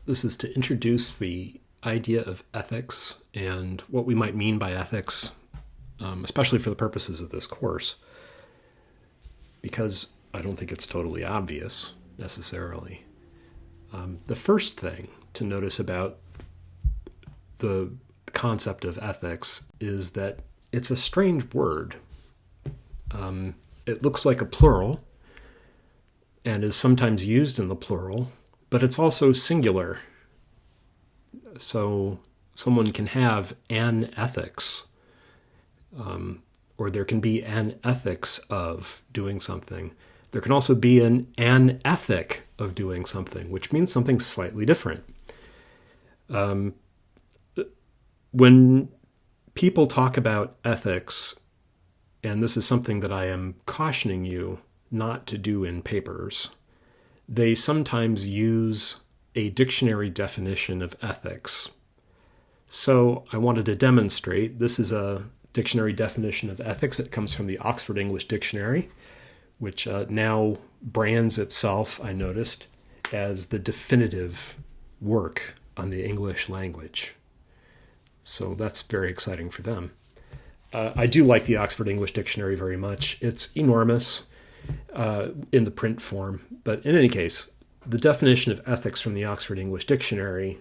This is to introduce the idea of ethics and what we might mean by ethics, especially for the purposes of this course, because I don't think it's totally obvious necessarily. The first thing to notice about the concept of ethics is that it's a strange word. It looks like a plural and is sometimes used in the plural, but it's also singular. So someone can have an ethics, or there can be an ethics of doing something. There can also be an ethic of doing something, which means something slightly different. When people talk about ethics, and this is something that I am cautioning you not to do in papers, they sometimes use a dictionary definition of ethics. So I wanted to demonstrate. This is a dictionary definition of ethics. It comes from the Oxford English Dictionary, which now brands itself, I noticed, as the definitive work on the English language. So that's very exciting for them. I do like the Oxford English Dictionary very much. It's enormous in the print form. But in any case, the definition of ethics from the Oxford English Dictionary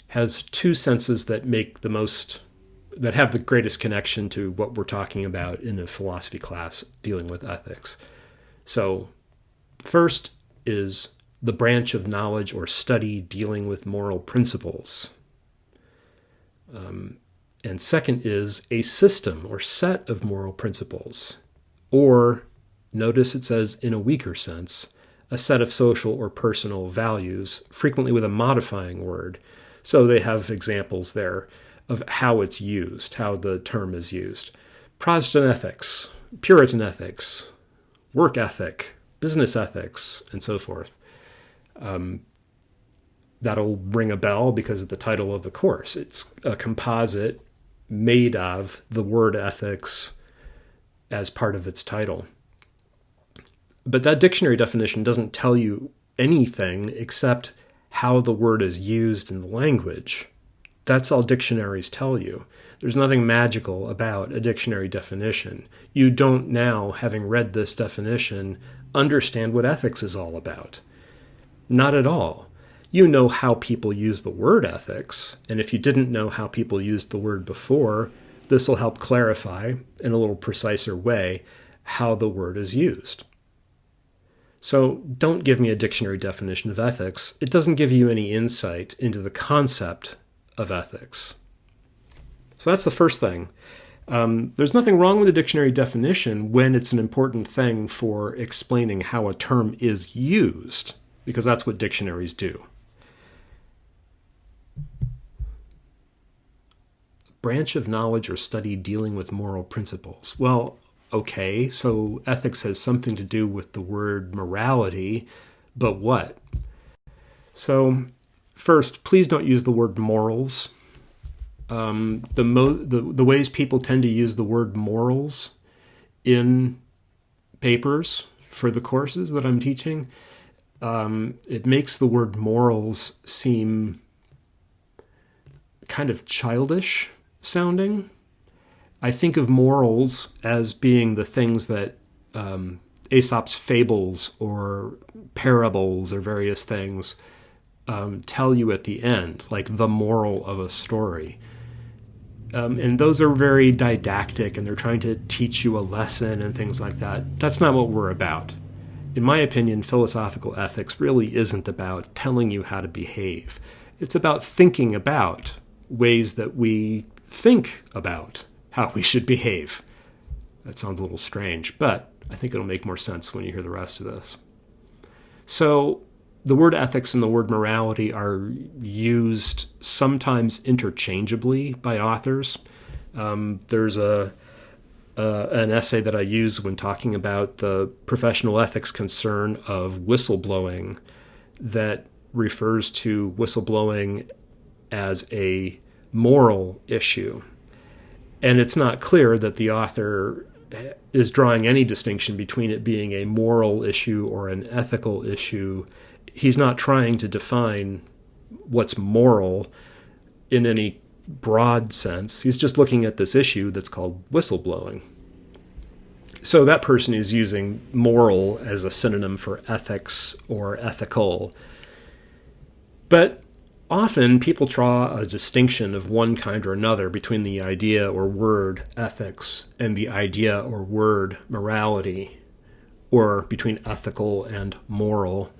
has two senses that have the greatest connection to what we're talking about in a philosophy class dealing with ethics. So first is the branch of knowledge or study dealing with moral principles. And second is a system or set of moral principles. Or, notice it says in a weaker sense, a set of social or personal values, frequently with a modifying word. So they have examples there of how it's used, how the term is used. Protestant ethics, Puritan ethics, work ethic, business ethics, and so forth. That'll ring a bell because of the title of the course. It's a composite made of the word ethics as part of its title. But that dictionary definition doesn't tell you anything except how the word is used in the language. That's all dictionaries tell you. There's nothing magical about a dictionary definition. You don't now, having read this definition, understand what ethics is all about. Not at all. You know how people use the word ethics, and if you didn't know how people used the word before, this will help clarify in a little preciser way how the word is used. So don't give me a dictionary definition of ethics. It doesn't give you any insight into the concept of ethics. So that's the first thing. There's nothing wrong with a dictionary definition when it's an important thing for explaining how a term is used, because that's what dictionaries do. Branch of knowledge or study dealing with moral principles. Well, okay, so ethics has something to do with the word morality, but what? So first, please don't use the word morals. The ways people tend to use the word morals in papers for the courses that I'm teaching, it makes the word morals seem kind of childish sounding. I think of morals as being the things that Aesop's fables or parables or various things tell you at the end, like the moral of a story. And those are very didactic, and they're trying to teach you a lesson and things like that. That's not what we're about. In my opinion, philosophical ethics really isn't about telling you how to behave. It's about thinking about ways that we think about how we should behave. That sounds a little strange, but I think it'll make more sense when you hear the rest of this. So the word ethics and the word morality are used sometimes interchangeably by authors. There's an essay that I use when talking about the professional ethics concern of whistleblowing that refers to whistleblowing as a moral issue. And it's not clear that the author is drawing any distinction between it being a moral issue or an ethical issue. He's not trying to define what's moral in any broad sense. He's just looking at this issue that's called whistleblowing. So that person is using moral as a synonym for ethics or ethical. But often people draw a distinction of one kind or another between the idea or word ethics and the idea or word morality, or between ethical and moral.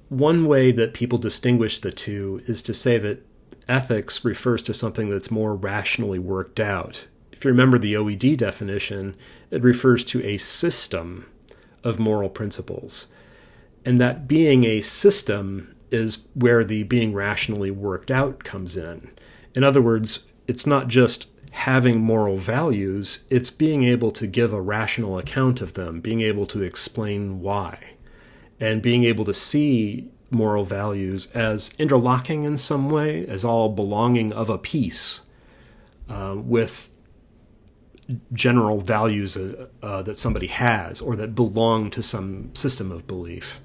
One way that people distinguish the two is to say that ethics refers to something that's more rationally worked out. If you remember the OED definition, it refers to a system of moral principles. And that being a system is where the being rationally worked out comes in. In other words, it's not just having moral values, it's being able to give a rational account of them, being able to explain why, and being able to see moral values as interlocking in some way, as all belonging of a piece with general values that somebody has or that belong to some system of belief.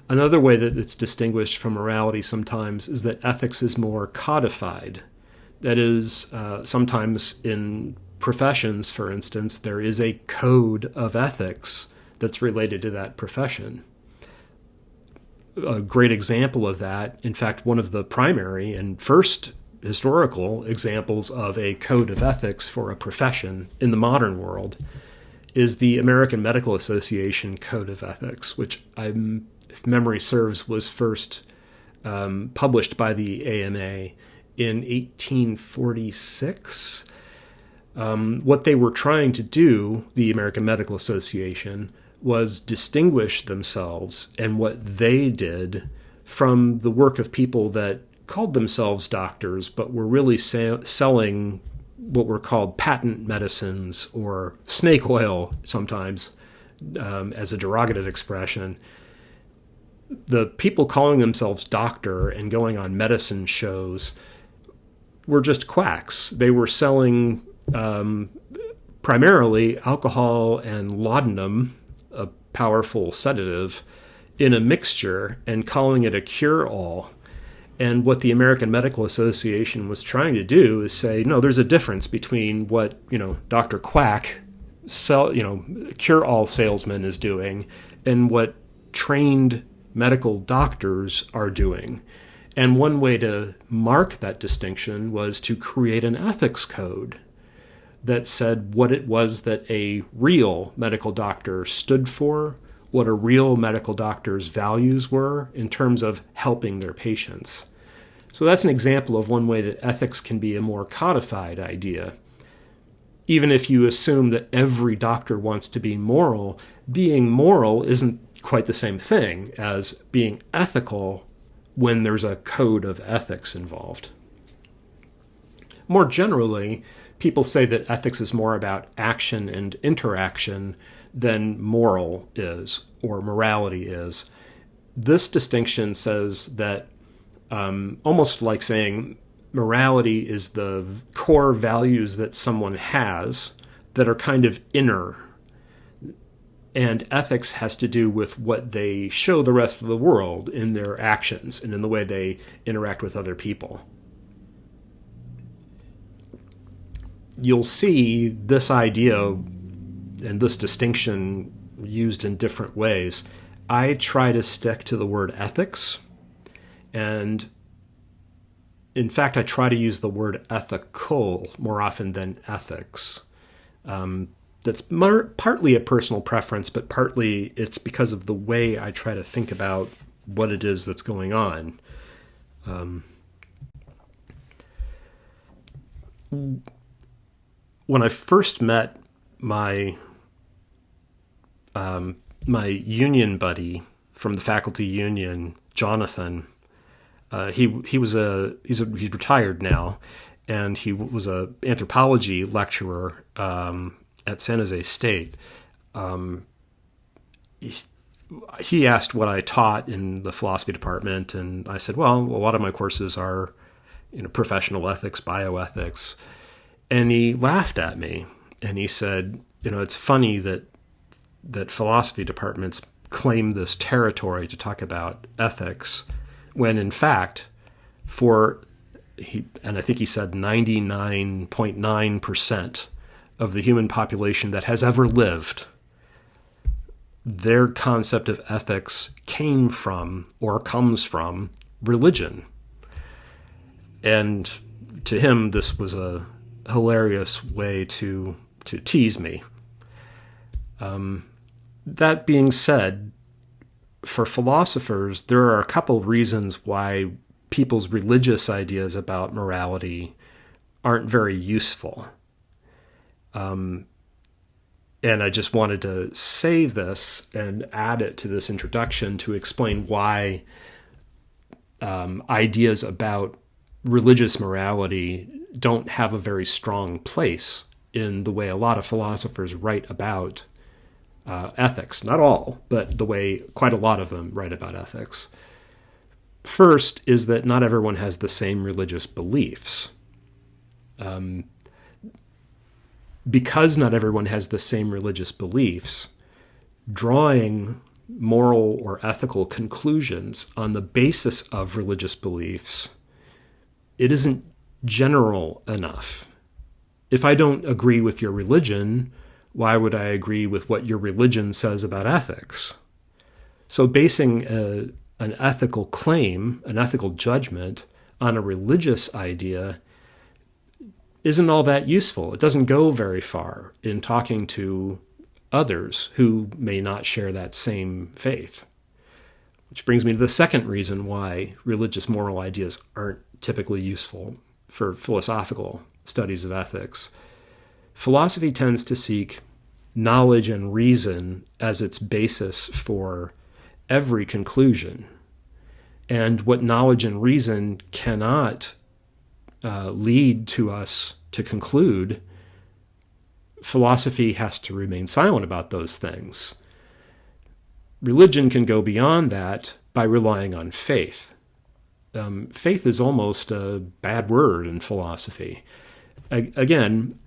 Another way that it's distinguished from morality sometimes is that ethics is more codified. That is, sometimes in professions, for instance, there is a code of ethics that's related to that profession. A great example of that, in fact, one of the primary and first historical examples of a code of ethics for a profession in the modern world, is the American Medical Association Code of Ethics, which, if memory serves, was first published by the AMA in 1846. What they were trying to do, the American Medical Association, was distinguish themselves and what they did from the work of people that called themselves doctors but were really selling what were called patent medicines or snake oil sometimes as a derogative expression. The people calling themselves doctor and going on medicine shows were just quacks. They were selling primarily alcohol and laudanum, a powerful sedative, in a mixture and calling it a cure-all. And what the American Medical Association was trying to do is say, no, there's a difference between what, Dr. Quack, cure-all salesman is doing and what trained medical doctors are doing. And one way to mark that distinction was to create an ethics code that said what it was that a real medical doctor stood for, what a real medical doctor's values were in terms of helping their patients. So that's an example of one way that ethics can be a more codified idea. Even if you assume that every doctor wants to be moral, being moral isn't quite the same thing as being ethical when there's a code of ethics involved. More generally, people say that ethics is more about action and interaction than moral is, or morality is. This distinction says that almost like saying morality is the core values that someone has that are kind of inner, and ethics has to do with what they show the rest of the world in their actions and in the way they interact with other people. You'll see this idea and this distinction used in different ways. I try to stick to the word ethics, and in fact, I try to use the word ethical more often than ethics. That's partly a personal preference, but partly it's because of the way I try to think about what it is that's going on. When I first met my union buddy from the faculty union, Jonathan, he's retired now, and he was a anthropology lecturer at San Jose State. He asked what I taught in the philosophy department, and I said, well, a lot of my courses are professional ethics, bioethics. And he laughed at me, and he said, it's funny that philosophy departments claim this territory to talk about ethics when in fact, and I think he said 99.9% of the human population that has ever lived, their concept of ethics came from or comes from religion. And to him, this was a hilarious way to tease me. That being said, for philosophers, there are a couple reasons why people's religious ideas about morality aren't very useful. And I just wanted to save this and add it to this introduction to explain why ideas about religious morality don't have a very strong place in the way a lot of philosophers write about ethics. Not all, but the way quite a lot of them write about ethics. First is that not everyone has the same religious beliefs. Because not everyone has the same religious beliefs, drawing moral or ethical conclusions on the basis of religious beliefs, it isn't general enough. If I don't agree with your religion, why would I agree with what your religion says about ethics? So basing an ethical claim, an ethical judgment, on a religious idea isn't all that useful. It doesn't go very far in talking to others who may not share that same faith. Which brings me to the second reason why religious moral ideas aren't typically useful for philosophical studies of ethics. Philosophy tends to seek knowledge and reason as its basis for every conclusion. And what knowledge and reason cannot lead to us to conclude, philosophy has to remain silent about those things. Religion can go beyond that by relying on faith. Faith is almost a bad word in philosophy. Again,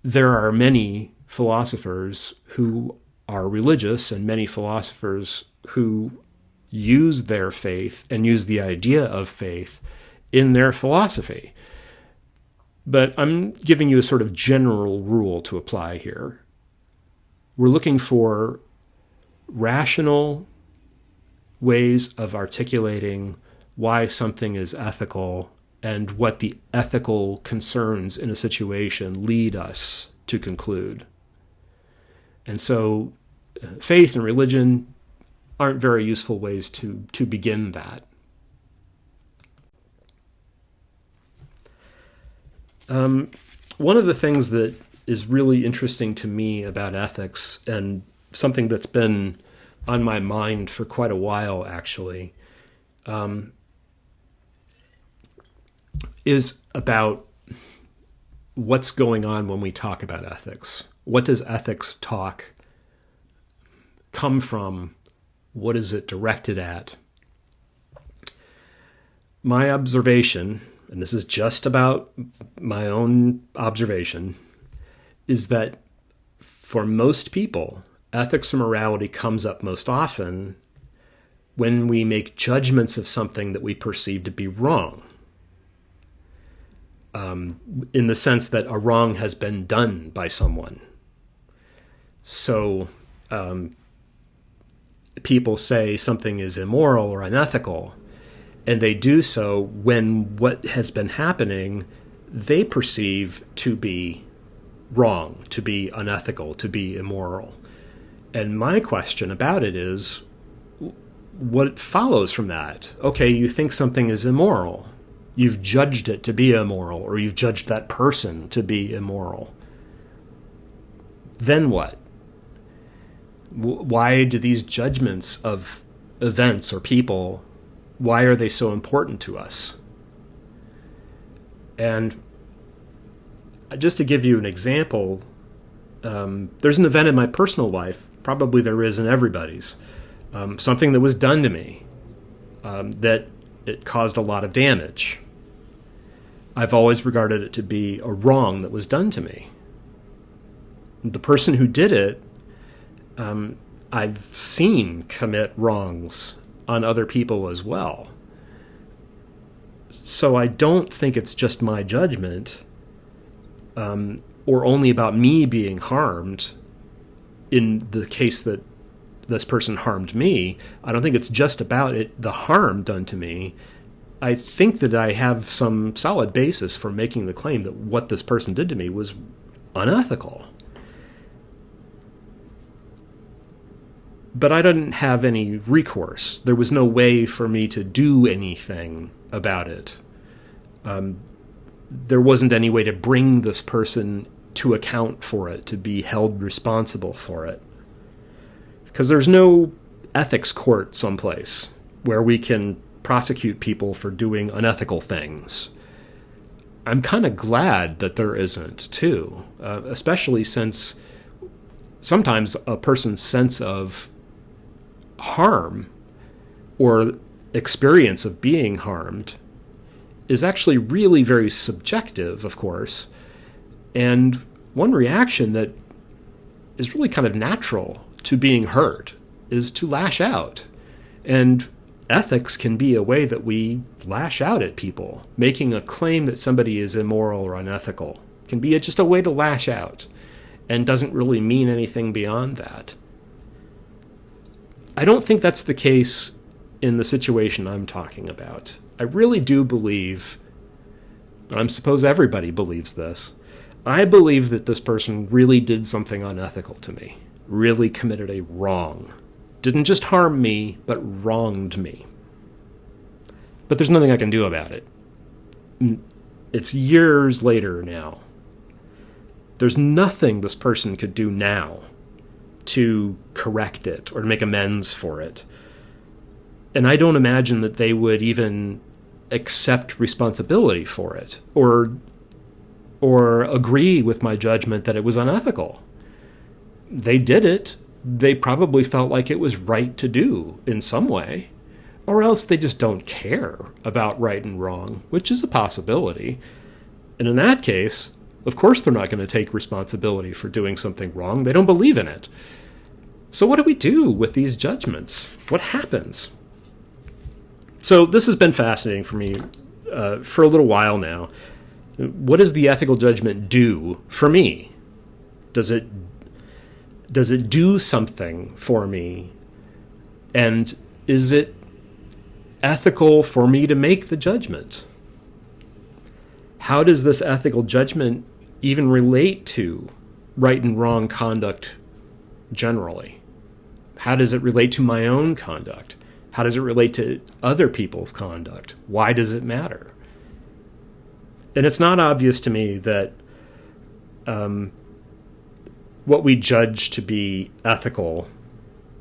there are many philosophers who are religious and many philosophers who use their faith and use the idea of faith in their philosophy. But I'm giving you a sort of general rule to apply here. We're looking for rational ways of articulating why something is ethical and what the ethical concerns in a situation lead us to conclude. And so faith and religion aren't very useful ways to begin that. One of the things that is really interesting to me about ethics, and something that's been on my mind for quite a while, actually, is about what's going on when we talk about ethics. What does ethics talk come from? What is it directed at? My observation, and this is just about my own observation, is that for most people, ethics or morality comes up most often when we make judgments of something that we perceive to be wrong. In the sense that a wrong has been done by someone. So people say something is immoral or unethical, and they do so when what has been happening they perceive to be wrong, to be unethical, to be immoral. And my question about it is, what follows from that? Okay, you think something is immoral. You've judged it to be immoral, or you've judged that person to be immoral. Then what? Why do these judgments of events or people, why are they so important to us? And just to give you an example, there's an event in my personal life, probably there is in everybody's, something that was done to me, that it caused a lot of damage. I've always regarded it to be a wrong that was done to me. The person who did it, I've seen commit wrongs on other people as well. So I don't think it's just my judgment, or only about me being harmed in the case that this person harmed me. I don't think it's just about the harm done to me. I think that I have some solid basis for making the claim that what this person did to me was unethical. But I didn't have any recourse. There was no way for me to do anything about it. There wasn't any way to bring this person to account for it, to be held responsible for it. Because there's no ethics court someplace where we can prosecute people for doing unethical things. I'm kind of glad that there isn't, too, especially since sometimes a person's sense of harm or experience of being harmed is actually really very subjective, of course. And one reaction that is really kind of natural to being hurt is to lash out. And ethics can be a way that we lash out at people. Making a claim that somebody is immoral or unethical can be just a way to lash out and doesn't really mean anything beyond that. I don't think that's the case in the situation I'm talking about. I really do believe, and I suppose everybody believes this, I believe that this person really did something unethical to me, really committed a wrong. Didn't just harm me, but wronged me. But there's nothing I can do about it. It's years later now. There's nothing this person could do now to correct it or to make amends for it. And I don't imagine that they would even accept responsibility for it or agree with my judgment that it was unethical. They did it. They probably felt like it was right to do in some way, or else they just don't care about right and wrong, which is a possibility. And in that case, of course they're not going to take responsibility for doing something wrong. They don't believe in it. So what do we do with these judgments? What happens? So this has been fascinating for me for a little while now. What does the ethical judgment do for me? Does it do something for me? And is it ethical for me to make the judgment? How does this ethical judgment even relate to right and wrong conduct generally? How does it relate to my own conduct? How does it relate to other people's conduct? Why does it matter? And it's not obvious to me that what we judge to be ethical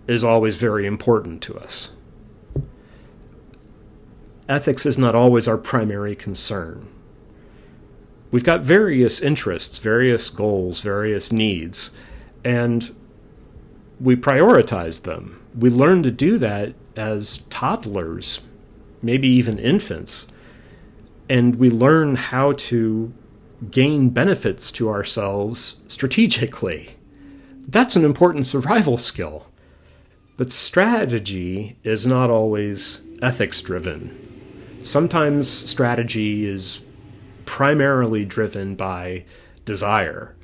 is always very important to us. Ethics is not always our primary concern. We've got various interests, various goals, various needs, and we prioritize them. We learn to do that as toddlers, maybe even infants, and we learn how to gain benefits to ourselves strategically. That's an important survival skill. But strategy is not always ethics-driven. Sometimes strategy is primarily driven by desire.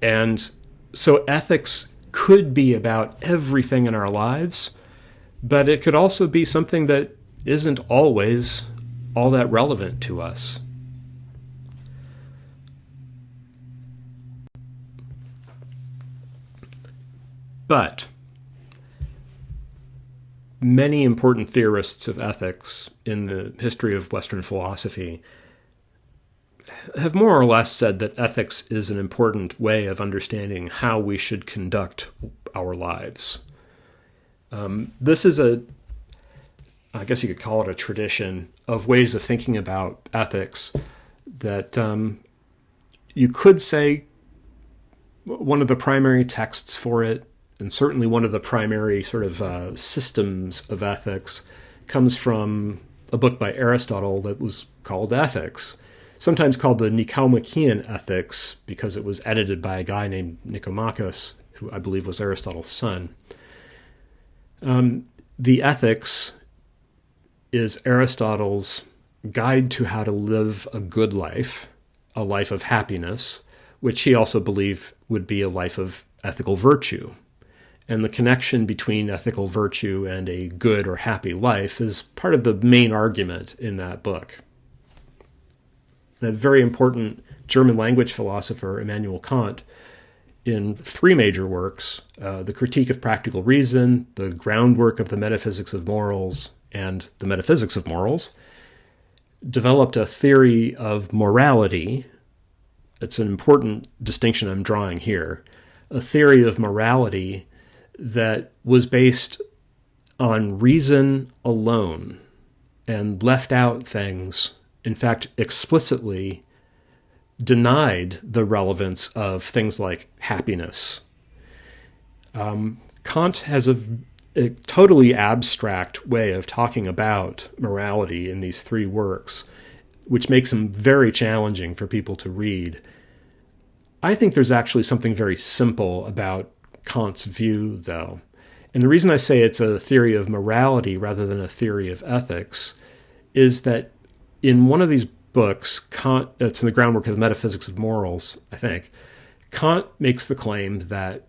And so ethics could be about everything in our lives, but it could also be something that isn't always all that relevant to us. But many important theorists of ethics in the history of Western philosophy have more or less said that ethics is an important way of understanding how we should conduct our lives. This is I guess you could call it a tradition of ways of thinking about ethics that you could say one of the primary texts for it, and certainly one of the primary sort of systems of ethics, comes from a book by Aristotle that was called Ethics, sometimes called the Nicomachean Ethics because it was edited by a guy named Nicomachus, who I believe was Aristotle's son. The Ethics is Aristotle's guide to how to live a good life, a life of happiness, which he also believed would be a life of ethical virtue. And the connection between ethical virtue and a good or happy life is part of the main argument in that book. And a very important German language philosopher, Immanuel Kant, in three major works, The Critique of Practical Reason, The Groundwork of the Metaphysics of Morals, and The Metaphysics of Morals, developed a theory of morality. It's an important distinction I'm drawing here. A theory of morality that was based on reason alone and left out things, in fact, explicitly denied the relevance of things like happiness. Kant has a totally abstract way of talking about morality in these three works, which makes them very challenging for people to read. I think there's actually something very simple about Kant's view, though. And the reason I say it's a theory of morality rather than a theory of ethics is that in one of these books, Kant, it's in The Groundwork of the Metaphysics of Morals, I think, Kant makes the claim that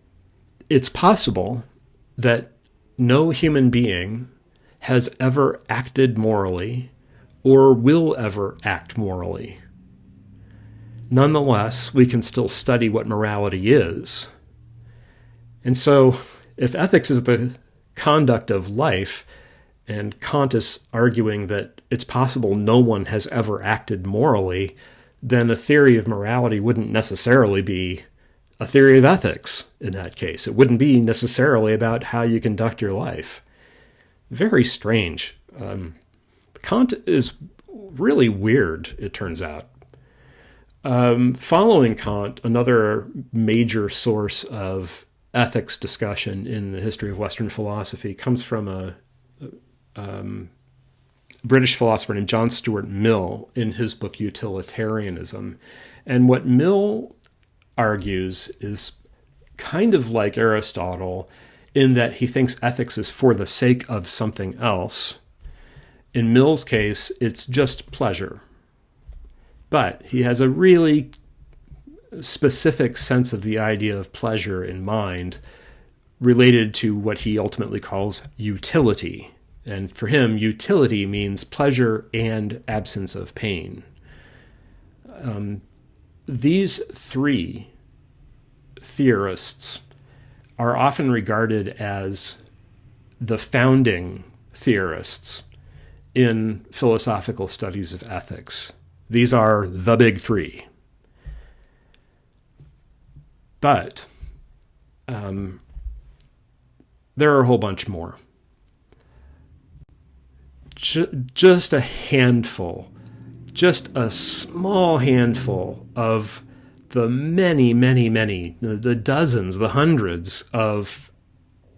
it's possible that no human being has ever acted morally or will ever act morally. Nonetheless, we can still study what morality is. And so, if ethics is the conduct of life, and Kant is arguing that it's possible no one has ever acted morally, then a theory of morality wouldn't necessarily be a theory of ethics in that case. It wouldn't be necessarily about how you conduct your life. Very strange. Kant is really weird, it turns out. Following Kant, another major source of ethics discussion in the history of Western philosophy comes from a British philosopher named John Stuart Mill in his book Utilitarianism. And what Mill argues is kind of like Aristotle in that he thinks ethics is for the sake of something else. In Mill's case, it's just pleasure. But he has a really specific sense of the idea of pleasure in mind related to what he ultimately calls utility. And for him, utility means pleasure and absence of pain. These three theorists are often regarded as the founding theorists in philosophical studies of ethics. These are the big three. But there are a whole bunch more. Just a handful, just a small handful of the many, the dozens, the hundreds of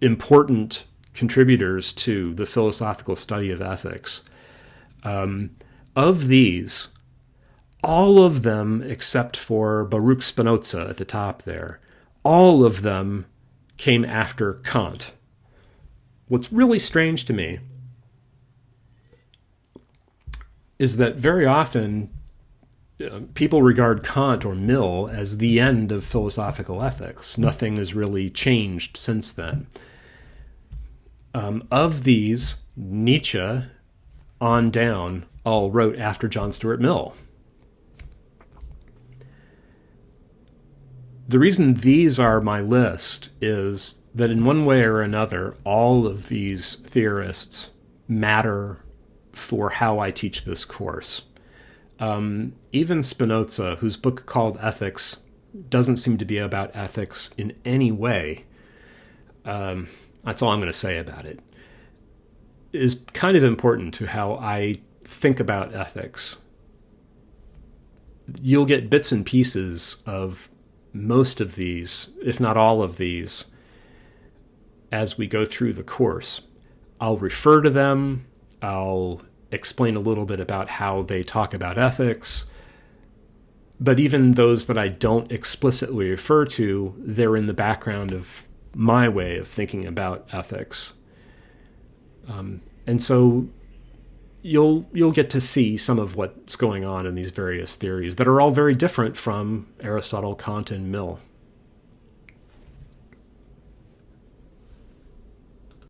important contributors to the philosophical study of ethics. Of these, all of them, except for Baruch Spinoza at the top there, all of them came after Kant. What's really strange to me is that very often people regard Kant or Mill as the end of philosophical ethics. Nothing has really changed since then. Of these, Nietzsche on down all wrote after John Stuart Mill. The reason these are my list is that in one way or another, all of these theorists matter for how I teach this course. Even Spinoza, whose book called Ethics doesn't seem to be about ethics in any way, that's all I'm going to say about it, is kind of important to how I think about ethics. You'll get bits and pieces of most of these, if not all of these, as we go through the course. I'll refer to them. I'll explain a little bit about how they talk about ethics. But even those that I don't explicitly refer to, they're in the background of my way of thinking about ethics. And so you'll get to see some of what's going on in these various theories that are all very different from Aristotle, Kant, and Mill.